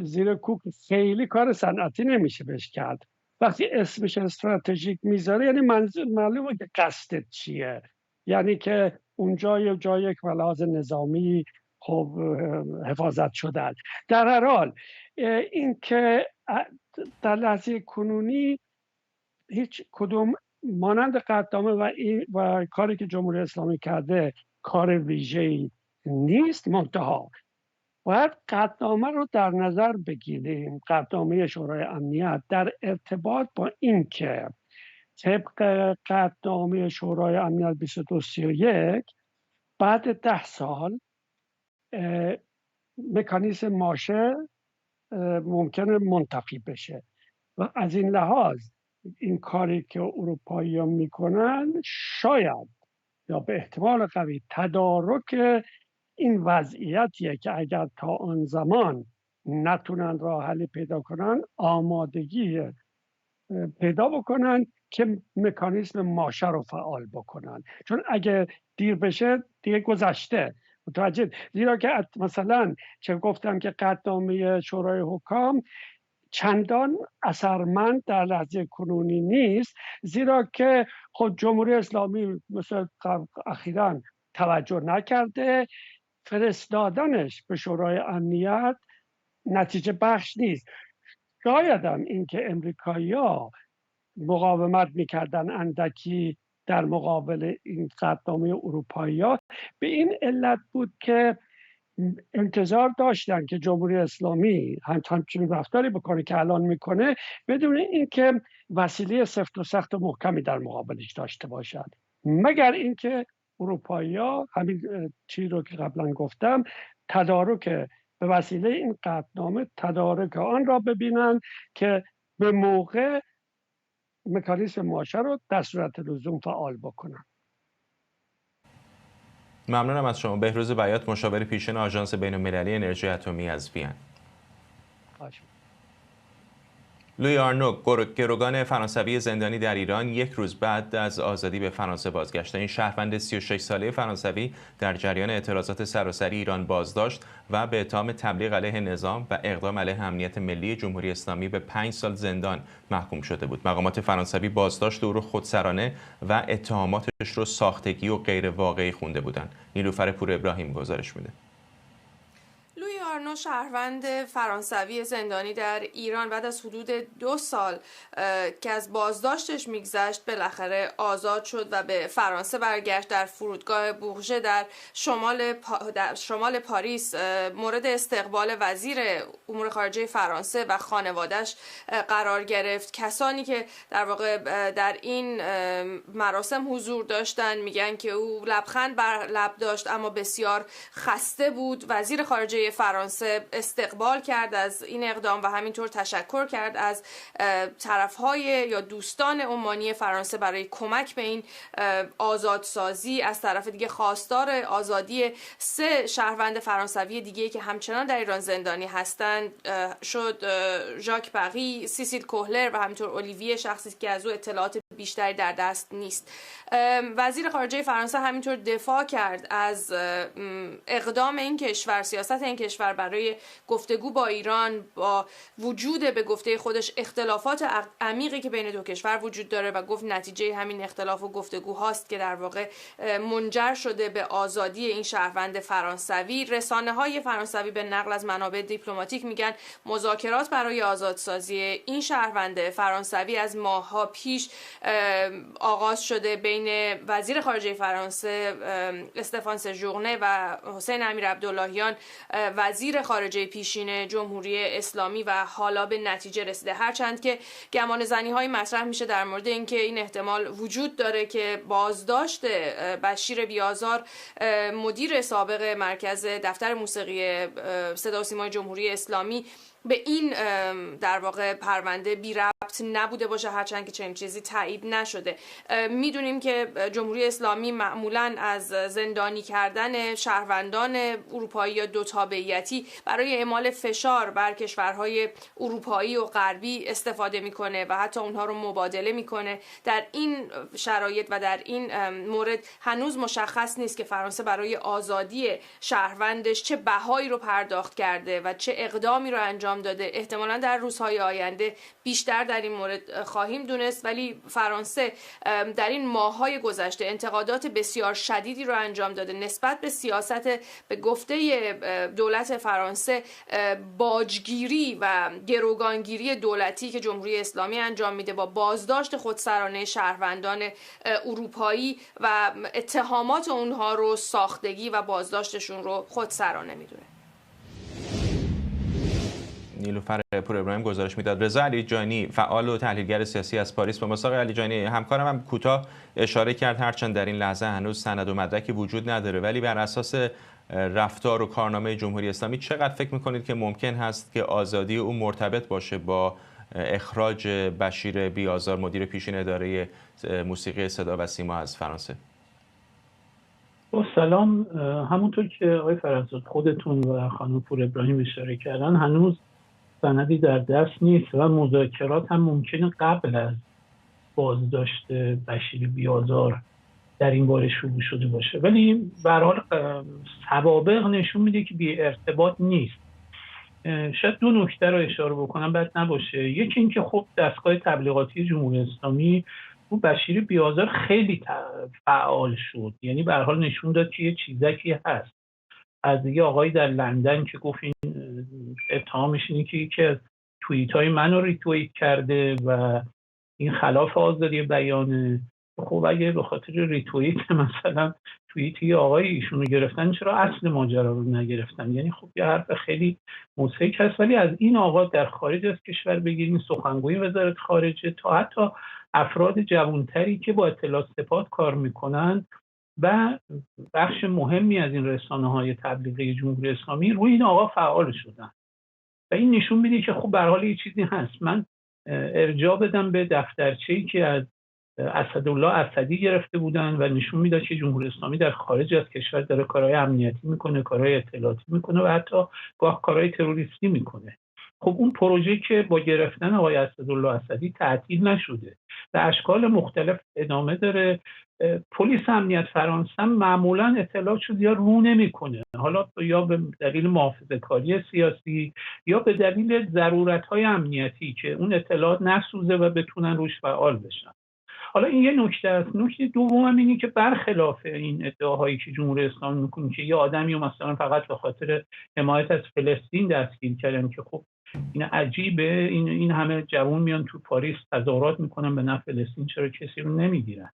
زیر کوک خیلی کار صنعتی نمیشه بهش کرد. وقتی اسمش استراتژیک میذاره یعنی معلومه که قصدت چیه، یعنی که اونجا یه جایی که لحاظ نظامی خب حفاظت شدن. در هر حال این که در لحظه کنونی هیچ کدوم مانند قطعنامه و کاری که جمهوری اسلامی کرده کار ویژه‌ای نیست، منتها باید قطعنامه رو در نظر بگیریم، قطعنامه شورای امنیت در ارتباط با این که طبق قطعنامه شورای امنیت 2231 بعد 10 سال مکانیزم ماشه ممکنه منتفی بشه و از این لحاظ این کاری که اروپایی‌ها میکنن شاید یا به احتمال قوی تدارک این وضعیتیه که اگر تا آن زمان نتونن راه حلی پیدا کنن، آمادگی پیدا بکنن که مکانیزم ماشه رو فعال بکنن، چون اگه دیر بشه دیگه گذشته. متوجه؟ زیرا که مثلا چه گفتم که قطعنامه شورای حکام چندان اثرمند در لحظه کنونی نیست، زیرا که خود جمهوری اسلامی مثل اخیراً توجه نکرده، فرستادنش به شورای امنیت نتیجه بخش نیست. شاید هم این که امریکایی‌ها مقاومت میکردن اندکی در مقابل این قطعنامه اروپایی‌ها به این علت بود که انتظار داشتن که جمهوری اسلامی همچنین رفتاری بکنه که الان میکنه، بدون اینکه وسیله سفت و سخت و محکمی در مقابلش داشته باشد، مگر اینکه اروپایی‌ها همین چیزی رو که قبلا گفتم تدارک به وسیله این قطعنامه تدارک آن را ببینن که به موقع مکانیزم ماشه رو در صورت لزوم فعال بکنن. ممنونم از شما. بهروز بیات، مشاور پیشین آژانس بین‌المللی انرژی اتمی از وین. لوی آرنو، گروگان فرانسوی زندانی در ایران، یک روز بعد از آزادی به فرانسه بازگشت. این شهروند 36 ساله فرانسوی در جریان اعتراضات سراسری ایران بازداشت و به اتهام تبلیغ علیه نظام و اقدام علیه امنیت ملی جمهوری اسلامی به 5 سال زندان محکوم شده بود. مقامات فرانسوی بازداشت او را خودسرانه و اتهاماتش رو ساختگی و غیر واقعی خونده بودند. نیلوفر پور ابراهیم گزارش میده. آرنو، شهروند فرانسوی زندانی در ایران، بعد از حدود 2 سال که از بازداشتش میگذشت بالاخره آزاد شد و به فرانسه برگشت. در فرودگاه بورژه در شمال پاریس مورد استقبال وزیر امور خارجه فرانسه و خانواده‌اش قرار گرفت. کسانی که در واقع در این مراسم حضور داشتن میگن که او لبخند بر لب داشت اما بسیار خسته بود. وزیر خارجه فرانسه استقبال کرد از این اقدام و همینطور تشکر کرد از طرفهای یا دوستان عمانی فرانسه برای کمک به این آزادسازی. از طرف دیگه خواستار آزادی 3 شهروند فرانسوی دیگه که همچنان در ایران زندانی هستند شد ژاک بقی، سیسیل کوهلر و همینطور اولیویه، شخصی که از او اطلاعات بیشتری در دست نیست. وزیر خارجه فرانسه همینطور دفاع کرد از اقدام این کشور، سیاست این کشور برای گفتگو با ایران، با وجود به گفته خودش اختلافات عمیقی که بین 2 کشور وجود داره و گفت نتیجه همین اختلاف و گفتگو هاست که در واقع منجر شده به آزادی این شهروند فرانسوی. رسانه‌های فرانسوی به نقل از منابع دیپلماتیک میگن مذاکرات برای آزادسازی این شهروند فرانسوی از ماه‌ها پیش آغاز شده بین وزیر خارجه فرانسه استفان سژورنه و حسین امیرعبداللهیان وزیر خارجه پیشین جمهوری اسلامی و حالا به نتیجه رسیده. هرچند که گمانه‌زنی‌های مطرح میشه در مورد اینکه این احتمال وجود داره که بازداشت بشیر بیازار، مدیر سابق مرکز دفتر موسیقی صدا و سیمای جمهوری اسلامی، به این در واقع پرونده بی ربط نبوده باشه، هرچند که چنین چیزی تایید نشده. میدونیم که جمهوری اسلامی معمولاً از زندانی کردن شهروندان اروپایی یا 2 تابعیتی برای اعمال فشار بر کشورهای اروپایی و غربی استفاده میکنه و حتی اونها رو مبادله میکنه. در این شرایط و در این مورد هنوز مشخص نیست که فرانسه برای آزادی شهروندش چه بهایی رو پرداخت کرده و چه اقدامی رو انجام انجام داده. احتمالاً در روزهای آینده بیشتر در این مورد خواهیم دونست، ولی فرانسه در این ماه‌های گذشته انتقادات بسیار شدیدی رو انجام داده نسبت به سیاست، به گفته دولت فرانسه، باجگیری و گروگانگیری دولتی که جمهوری اسلامی انجام میده با بازداشت خودسرانه شهروندان اروپایی و اتهامات اونها رو ساختگی و بازداشتشون رو خودسرانه میدونه. نیلوفر پور ابراهیم گزارش میداد. رضا علیجانی فعال و تحلیلگر سیاسی از پاریس با مساق علیجانی همکارم هم کوتاه اشاره کرد، هرچند در این لحظه هنوز سند و مدرکی وجود نداره، ولی بر اساس رفتار و کارنامه جمهوری اسلامی چقدر فکر میکنید که ممکن هست که آزادی او مرتبط باشه با اخراج بشیر بی‌آزار، مدیر پیشین اداره موسیقی صدا و سیما از فرانسه؟ با سلام. همونطور که آقای فرزاد خودتون و خانم پور ابراهیم اشاره کردن، هنوز سندی در دست نیست و مذاکرات هم ممکنه قبل از بازداشت بشیر بی‌آزار در این باره شروع شده باشه، ولی به هر حال سوابق نشون میده که بی ارتباط نیست. شاید دو نکته رو اشاره بکنم بد نباشه. یکی این که خب دستگاه تبلیغاتی جمهوری اسلامی رو بشیر بی‌آزار خیلی فعال شد، یعنی به هر حال نشون داد که یه چیزکی هست. از دیگه آقای در لندن که گفت این اتهامش اینه که یکی از توییت‌های منو ریتوییت کرده و این خلاف آزادی بیانه. خب اگه به خاطر ریتوییت مثلا توییتی آقای ایشونو گرفتن، چرا اصل ماجرا رو نگرفتن؟ یعنی خب یه حرف خیلی مضحک هست. ولی از این آقا در خارج از کشور بگیریم، سخنگوی وزارت خارجه تا حتی افراد جوانتری که با اطلاعات سپاه کار میکنن و بخش مهمی از این رسانه‌های تبلیغی جمهوری اسلامی روی این آقا فعال شدن و این نشون میده که خب به هر حال یه چیزی هست. من ارجاع بدم به دفترچه‌ای که از اسدالله اسدی گرفته بودن و نشون میداد که جمهوری اسلامی در خارج از کشور داره کارهای امنیتی میکنه، کارهای اطلاعاتی میکنه و حتی گاه کارهای تروریستی میکنه. خب اون پروژه که با گرفتن آقای اسدالله اسدی تعطیل نشده و اشکال مختلف ادامه داره. پلیس امنیت فرانسه معمولا اطلاعاتشو زیاد رو نمیکنه، حالا یا به دلیل محافظه‌کاری سیاسی یا به دلیل ضرورت‌های امنیتی که اون اطلاعات نسوزه و بتونن روش فعال بشن. حالا این یه نکته است. نکته دوم هم اینه که برخلاف این ادعاهایی که جمهوری اسلامی میکنه که یه آدمی رو مثلا فقط به خاطر حمایت از فلسطین دستگیر کردن، که خب این عجیبه، این همه جوان میان تو پاریس تظاهرات میکنن به نفع فلسطین، چرا کسی رو نمیگیرن؟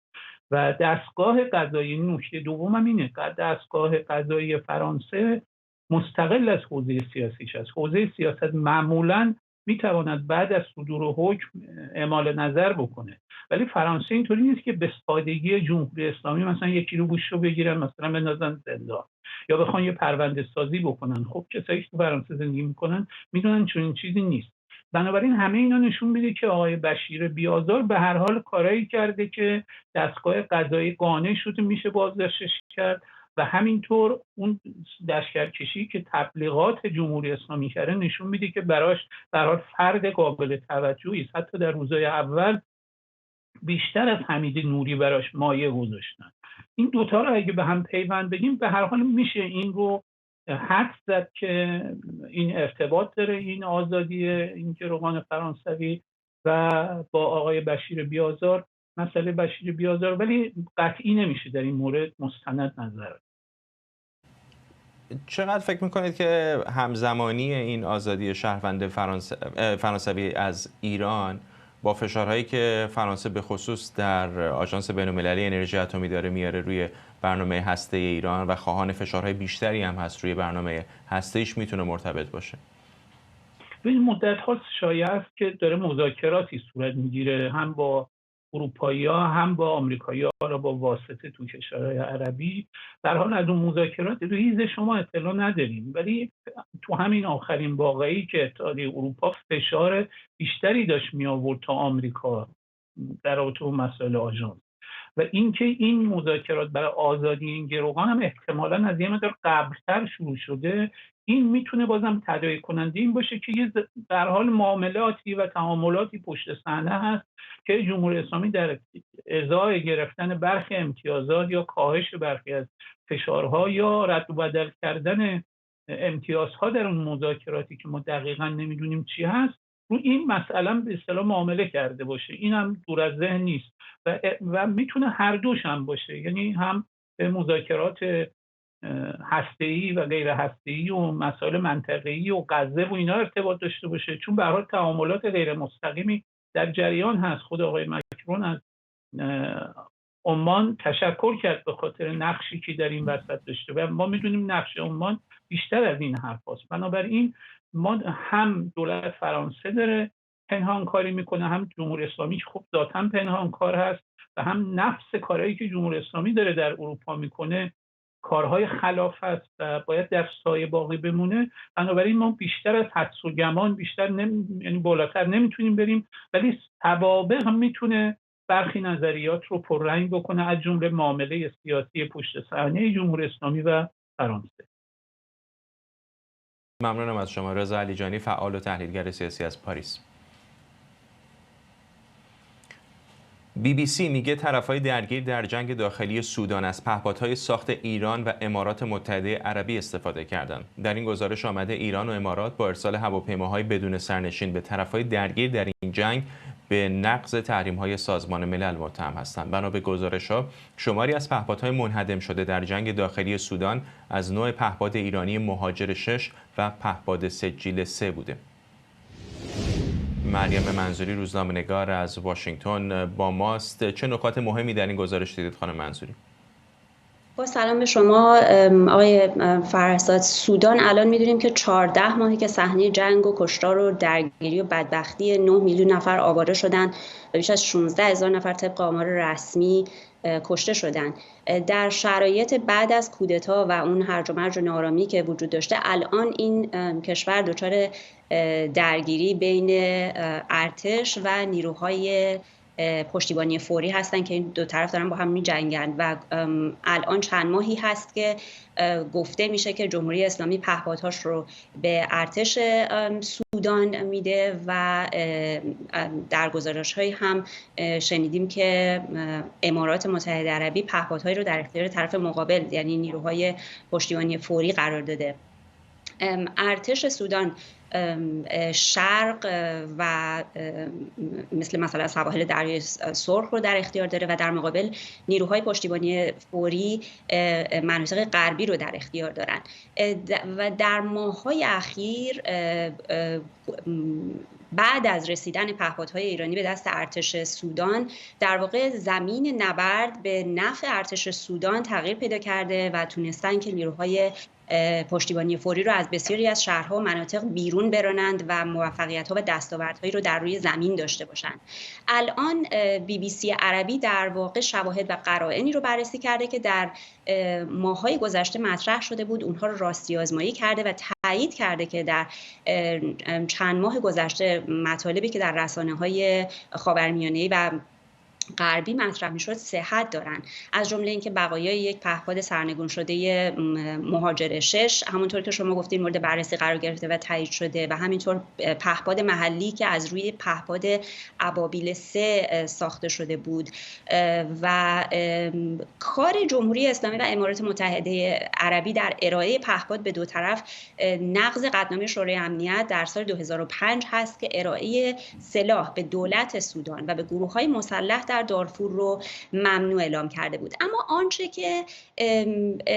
و دستگاه قضایی، نکته دوم هم اینه، دستگاه قضایی فرانسه مستقل از حوزه سیاسیش است. حوزه سیاست معمولاً میتواند بعد از صدور حکم اعمال نظر بکنه، ولی فرانسه اینطوری نیست که به سادگی جمهوری اسلامی مثلا یکی رو گوش رو بگیرن مثلا بندازن زندان یا بخوان یه پرونده سازی بکنن. خب کسایی که تو فرانسه زندگی میکنن میدونن چنین چیزی نیست. بنابراین همه اینا نشون میده که آقای بشیر بی‌آزار به هر حال کارایی کرده که دستگاه قضایی قانع شده میشه بازداشتش کرد و همینطور اون لشکرکشی که تبلیغات جمهوری اسلامی کرده نشون میده که براش در حال فرد قابل توجهی است. حتی در روزهای اول بیشتر از حمید نوری براش مایه گذاشتن. این دوتا رو اگه به هم پیوند بگیم به هر حال میشه این رو حدس زد که این ارتباط داره، این آزادی این گروگان فرانسوی و با آقای بشیر بی‌آزار، مسئله بشیر بی‌آزار، ولی قطعی نمیشه در این مورد مستند نظر. چقدر فکر میکنید که همزمانی این آزادی شهروند فرانسوی از ایران با فشارهایی که فرانسه به خصوص در آژانس بین‌المللی انرژی اتمی داره میاره روی برنامه هسته ایران و خواهان فشارهای بیشتری هم هست روی برنامه هسته‌ایش میتونه مرتبط باشه؟ این مدت ها شایع است که داره مذاکراتی صورت میگیره، هم با اروپایی‌ها هم با آمریکایی‌ها، را با واسطه تو کشورهای عربی. در حال از اون مذاکرات ریز شما اطلاع نداریم، ولی تو همین آخرین واقعی که اتحادیه اروپا فشار بیشتری داشت می آورد تا آمریکا در رابطه با مسائل آژانس و اینکه این مذاکرات برای آزادی این گروگان هم احتمالاً از یه مقدار قبل‌تر شروع شده، این میتونه بازم تداعی کننده این باشه که یه در حال معاملاتی و تعاملاتی پشت صحنه هست که جمهوری اسلامی در ازای گرفتن برخی امتیازات یا کاهش برخی از فشارها یا رد و بدل کردن امتیازها در اون مذاکراتی که ما دقیقاً نمیدونیم چی هست رو این مسئله به اصطلاح معامله کرده باشه. این هم دور از ذهن نیست و میتونه هر دوش هم باشه، یعنی هم مذاکرات هسته‌ای و غیر هسته‌ای و مسائل منطقه‌ای و غزه و اینا ارتباط داشته باشه، چون به هر حال تعاملات غیر مستقیمی در جریان هست. خود آقای مکرون از عمان تشکر کرد به خاطر نقشی که در این وسط داشته و ما میدونیم نقش عمان بیشتر از این حرف هست. بنابراین ما هم دولت فرانسه داره پنهانکاری میکنه، هم جمهوری اسلامی که خب ذاتاً پنهانکار هست و هم نفس کارهایی که جمهوری اسلامی داره در اروپا میکنه کارهای خلاف هست و باید در سایه باقی بمونه. بنابراین ما بیشتر از حدس و گمان یعنی بالاتر نمیتونیم بریم، ولی توابق میتونه برخی نظریات رو پررنگ بکنه، از جمله معامله سیاسی پشت صحنه جمهوری اسلامی و فرانسه. ممنونم از شما. رضا علیجانی، فعال و تحلیلگر سیاسی از پاریس. BBC میگه طرفهای درگیر در جنگ داخلی سودان از پهپادهای ساخت ایران و امارات متحده عربی استفاده کردند. در این گزارش آمده ایران و امارات با ارسال هواپیماهای بدون سرنشین به طرفهای درگیر در این جنگ به نقض تحریم‌های سازمان ملل متهم هستند. بنا به گزارش‌ها شماری از پهپادهای منهدم شده در جنگ داخلی سودان از نوع پهپاد ایرانی مهاجر 6 و پهپاد سجیل 3 بوده. مریم منظوری، روزنامه‌نگار از واشنگتن با ماست. چه نکات مهمی در این گزارش دیدید خانم منظوری؟ با سلام به شما آقای فرزاد. سودان الان میدونیم که 14 ماهی که صحنه جنگ و کشتار و درگیری و بدبختی 9 میلیون نفر آواره شدن و بیش از 16,000 نفر طبق آمار رسمی کشته شدن. در شرایط بعد از کودتا و اون هرج و مرج و ناآرامی که وجود داشته، الان این کشور دچار درگیری بین ارتش و نیروهای پشتیبانی فوری هستن که این دو طرف دارن با هم می‌جنگن و الان چند ماهی هست که گفته میشه که جمهوری اسلامی پهپادهاش رو به ارتش سودان میده و در گزارش‌های هم شنیدیم که امارات متحده عربی پهپادهایی رو در اختیار طرف مقابل یعنی نیروهای پشتیبانی فوری قرار داده. ارتش سودان شرق و مثلا سواحل دریای سرخ رو در اختیار داره و در مقابل نیروهای پشتیبانی فوری مناطق غربی رو در اختیار دارن و در ماه‌های اخیر بعد از رسیدن پهپادهای ایرانی به دست ارتش سودان در واقع زمین نبرد به نفع ارتش سودان تغییر پیدا کرده و تونستن که نیروهای پشتیبانی فوری رو از بسیاری از شهرها و مناطق بیرون برانند و موفقیت‌ها و دستاوردهایی رو در روی زمین داشته باشند. الان BBC عربی در واقع شواهد و قرائنی رو بررسی کرده که در ماه‌های گذشته مطرح شده بود، اونها رو راستی آزمایی کرده و تایید کرده که در چند ماه گذشته مطالبی که در رسانه‌های خاورمیانه‌ای و غربی مطرح میشد صحت دارن، از جمله اینکه بقایای یک پهپاد سرنگون شده مهاجر 6 همونطور که شما گفتید مورد بررسی قرار گرفته و تایید شده و همینطور پهپاد محلی که از روی پهپاد ابابیل 3 ساخته شده بود و کار جمهوری اسلامی و امارات متحده عربی در ارائه پهپاد به دو طرف نقض قطعنامه شورای امنیت در سال 2005 هست که ارائه سلاح به دولت سودان و به گروه‌های مسلح در دارفور رو ممنوع اعلام کرده بود. اما آنچه که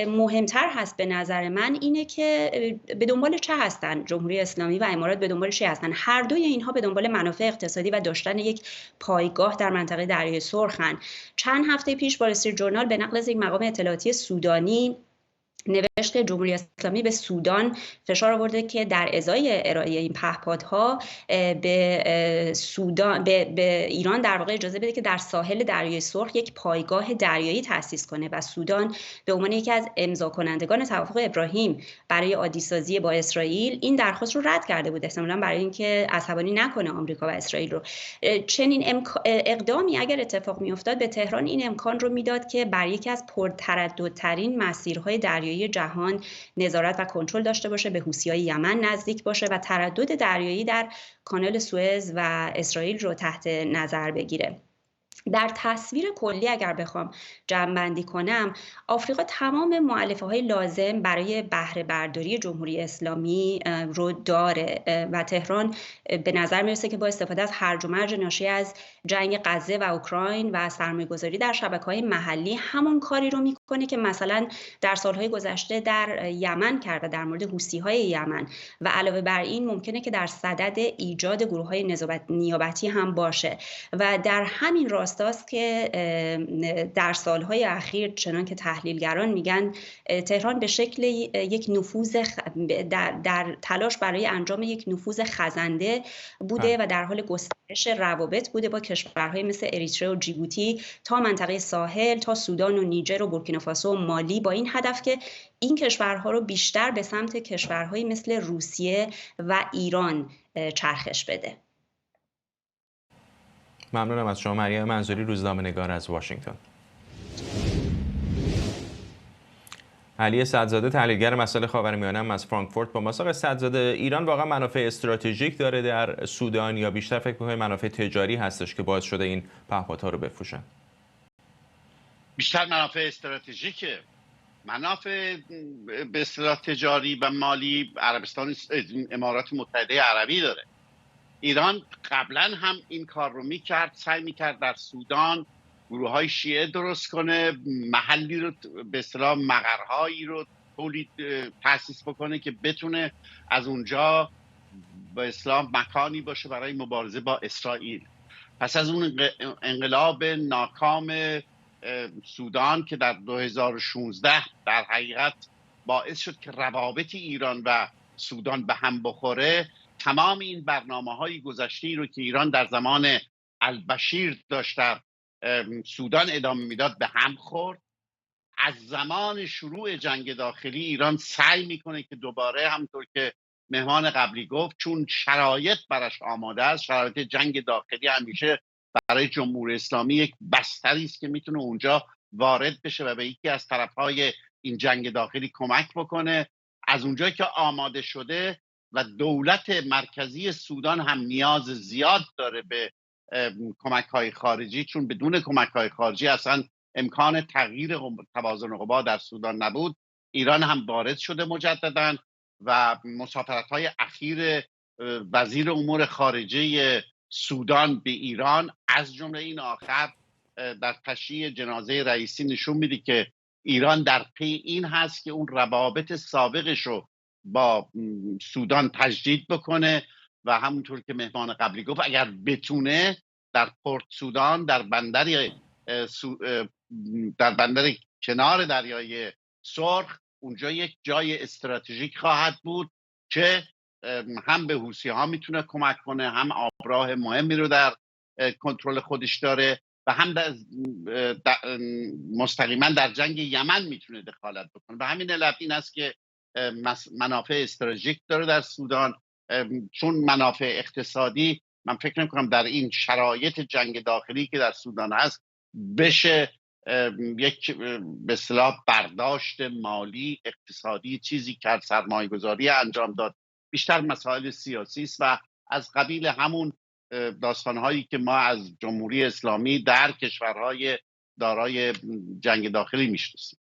مهمتر هست به نظر من اینه که به دنبال چه هستن جمهوری اسلامی و امارات، به دنبال چه هستن؟ هر دوی اینها به دنبال منافع اقتصادی و داشتن یک پایگاه در منطقه دریای سرخن. چند هفته پیش وال استریت جورنال به نقل از یک مقام اطلاعاتی سودانی نوشت که جمهوری اسلامی به سودان فشار آورده که در ازای ارائه این پهپادها به سودان به ایران در واقع اجازه بده که در ساحل دریای سرخ یک پایگاه دریایی تأسیس کنه و سودان به عنوان یکی از امضا کنندگان توافق ابراهیم برای عادی‌سازی با اسرائیل این درخواست رو رد کرده بود، احتمالاً برای اینکه عصبانی نکنه آمریکا و اسرائیل رو. چنین اقدامی اگر اتفاق میافتاد به تهران این امکان رو میداد که بر یکی از پرترددترین مسیرهای دریایی جهان نظارت و کنترل داشته باشه، به حوثی‌های یمن نزدیک باشه و تردد دریایی در کانال سوئز و اسرائیل رو تحت نظر بگیره. در تصویر کلی اگر بخوام جمع‌بندی کنم، آفریقا تمام مؤلفه‌های لازم برای بهره برداری جمهوری اسلامی رو داره و تهران به نظر میرسه که با استفاده از هرج و مرج ناشی از جنگ غزه و اوکراین و سرمایه‌گذاری در شبکه‌های محلی همون کاری رو میکنه که مثلا در سالهای گذشته در یمن کرده در مورد حوثی‌های یمن و علاوه بر این ممکنه که در صدد ایجاد گروه‌های نیابتی هم باشه و در همین راستاست که در سالهای اخیر چنان که تحلیلگران میگن تهران به شکل یک نفوذ در تلاش برای انجام یک نفوذ خزنده بوده و در حال گسترش روابط بوده با کشورهای مثل اریتره و جیبوتی تا منطقه ساحل تا سودان و نیجر و بورکینافاسو و مالی، با این هدف که این کشورها رو بیشتر به سمت کشورهایی مثل روسیه و ایران چرخش بده. ممنونم از شما مریم منظوری، روزنامه‌نگار از واشنگتن. علی سدزاده تحلیلگر مسائل خاورمیانه از فرانکفورت با ما. سدزاده، ایران واقعا منافع استراتژیک داره در سودان یا بیشتر فکر می‌کنید منافع تجاری هستش که باعث شده این پهپادها رو بفروشن؟ بیشتر منافع استراتژیکه. منافع به اصطلاح تجاری و مالی عربستان امارات متحده عربی داره. ایران قبلا هم این کار رو میکرد، سعی میکرد در سودان گروه‌های شیعه درست کنه، محلی رو به اصطلاح مقرهایی رو تأسیس بکنه که بتونه از اونجا به اصطلاح مکانی باشه برای مبارزه با اسرائیل. پس از اون انقلاب ناکام سودان که در 2016 در حقیقت باعث شد که روابط ایران و سودان به هم بخوره، تمام این برنامه‌های گذشته‌ای رو که ایران در زمان البشیر داشت در سودان ادامه میداد به هم خورد. از زمان شروع جنگ داخلی ایران سعی میکنه که دوباره همونطور که مهمان قبلی گفت، چون شرایط براش آماده است، شرایط جنگ داخلی همیشه برای جمهوری اسلامی یک بستری است که میتونه اونجا وارد بشه و به یکی از طرفهای این جنگ داخلی کمک بکنه. از اونجایی که آماده شده و دولت مرکزی سودان هم نیاز زیاد داره به کمک‌های خارجی، چون بدون کمک‌های خارجی اصلا امکان تغییر توازن قوا در سودان نبود. ایران هم وارد شده مجدداً و مسافرت‌های اخیر وزیر امور خارجه سودان به ایران از جمله این آخر در تشییع جنازه رئیسی نشون میده که ایران در پی این هست که اون روابط سابقش رو با سودان تجدید بکنه و همونطور که مهمان قبلی گفت اگر بتونه در پورت سودان در بندر کنار دریای سرخ اونجا یک جای استراتژیک خواهد بود که هم به حوثی‌ها میتونه کمک کنه، هم آبراه مهمی رو در کنترل خودش داره و هم مستقیما در جنگ یمن میتونه دخالت بکنه. به همین علت این است که منافع استراتژیک داره در سودان، چون منافع اقتصادی من فکر نمی‌کنم در این شرایط جنگ داخلی که در سودان هست بشه یک به اصطلاح برداشت مالی اقتصادی چیزی که سرمایه‌گذاری انجام داد. بیشتر مسائل سیاسی است و از قبیل همون داستان‌هایی که ما از جمهوری اسلامی در کشورهای دارای جنگ داخلی میشناسیم.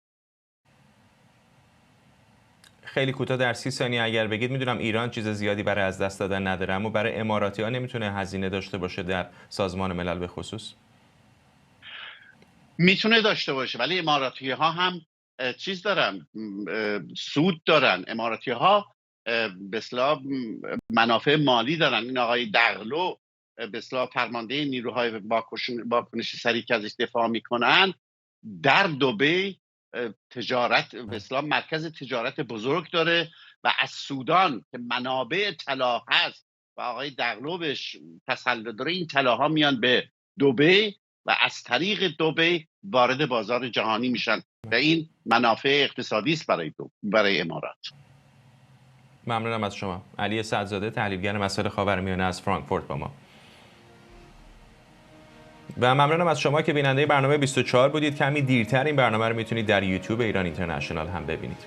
خیلی کوتاه در 30 ثانیه اگر بگید، میدونم ایران چیز زیادی برای از دست دادن نداره، اما برای اماراتی‌ها نمیتونه هزینه داشته باشه در سازمان ملل به خصوص؟ میتونه داشته باشه، ولی اماراتی‌ها هم چیز دارن، سود دارن. اماراتی‌ها به اصطلاح منافع مالی دارن. این آقای دغلو به اصطلاح فرمانده نیروهای واکنش سریع که ازش دفاع میکنن در دبی تجارت به اصطلاح مرکز تجارت بزرگ داره و از سودان که منابع طلا هست و آقای دغلو بهش تسلط داره، این طلاها میان به دبی و از طریق دبی وارد بازار جهانی میشن و این منافع اقتصادی است برای امارات. ممنونم از شما. علی سدزاده تحلیلگر مسائل خاورمیانه از فرانکفورت با ما. و ممنونم از شما که بیننده برنامه 24 بودید. کمی دیرتر این برنامه رو میتونید در یوتیوب ایران اینترنشنال هم ببینید.